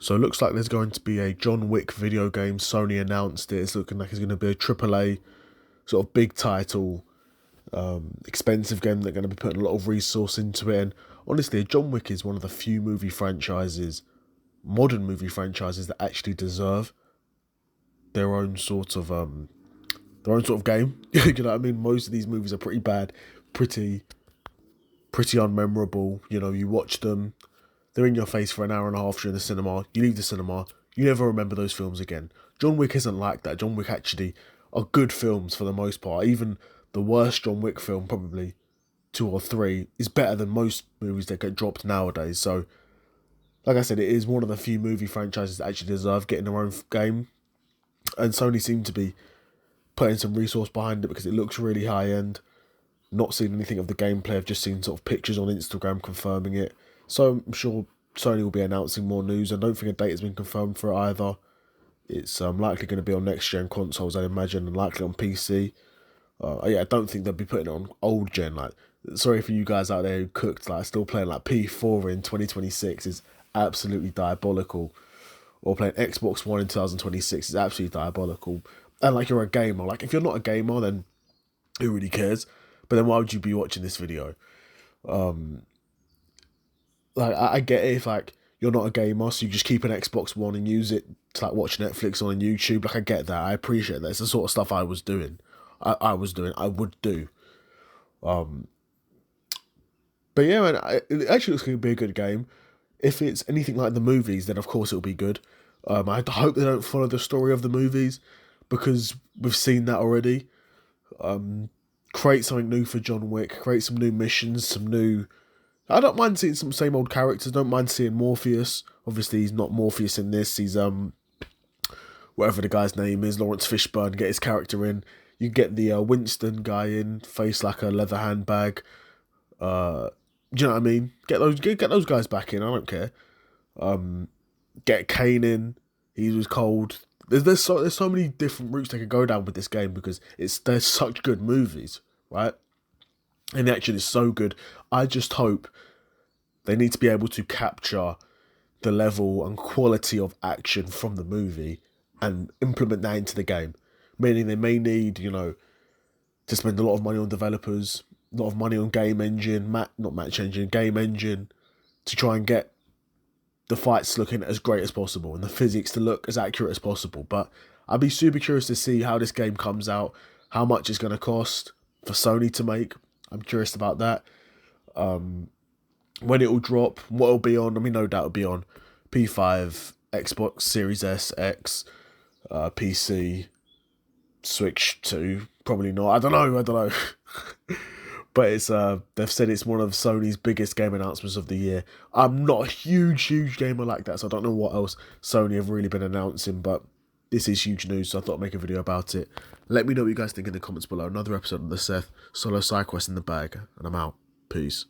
So it looks like there's going to be a John Wick video game. Sony announced it. It's looking like it's going to be a AAA sort of big title, expensive game. They're going to be putting a lot of resource into it. And honestly, John Wick is one of the few modern movie franchises that actually deserve their own sort of game. You know what I mean? Most of these movies are pretty bad, pretty unmemorable. You know, you watch them, they're in your face for an hour and a half during the cinema. You leave the cinema, you never remember those films again. John Wick isn't like that. John Wick actually are good films for the most part. Even the worst John Wick film, probably 2 or 3, is better than most movies that get dropped nowadays. So, like I said, it is one of the few movie franchises that actually deserve getting their own game. And Sony seem to be putting some resource behind it because it looks really high end. Not seen anything of the gameplay. I've just seen sort of pictures on Instagram confirming it. So I'm sure Sony will be announcing more news. I don't think a date has been confirmed for it either. It's likely going to be on next gen consoles, I imagine, and likely on PC. I don't think they'll be putting it on old gen. Like, sorry for you guys out there who cooked, like, still playing like P4 in 2026 is absolutely diabolical. Or playing Xbox One in 2026 is absolutely diabolical. And like, you're a gamer. Like, if you're not a gamer, then who really cares? But then why would you be watching this video? Like, I get it if, like, you're not a gamer, so you just keep an Xbox One and use it to, like, watch Netflix on YouTube. Like, I get that. I appreciate that. It's the sort of stuff I was doing. I would do. But yeah, man, it actually looks like it'll be a good game. If it's anything like the movies, then of course it'll be good. I hope they don't follow the story of the movies, because we've seen that already. Create something new for John Wick. Create some new missions, some new... I don't mind seeing some same old characters. Don't mind seeing Morpheus. Obviously, he's not Morpheus in this. He's whatever the guy's name is, Lawrence Fishburne. Get his character in. You get the Winston guy in, face like a leather handbag. Do you know what I mean? Get those guys back in. I don't care. Get Kane in. He was cold. There's so many different routes they could go down with this game, because they're such good movies, right? And the action is so good. I just hope they need to be able to capture the level and quality of action from the movie and implement that into the game. Meaning they may need, to spend a lot of money on developers, a lot of money on game engine, game engine, to try and get the fights looking as great as possible and the physics to look as accurate as possible. But I'd be super curious to see how this game comes out, how much it's going to cost for Sony to make. I'm curious about that. When it will drop, what it'll be on. I mean, no doubt it'll be on P5, Xbox Series S, X, PC, Switch 2. Probably not. I don't know. But it's they've said it's one of Sony's biggest game announcements of the year. I'm not a huge gamer like that, so I don't know what else Sony have really been announcing, but this is huge news, so I thought I'd make a video about it. Let me know what you guys think in the comments below. Another episode of the Seth Solo Side Quest in the bag, and I'm out. Peace.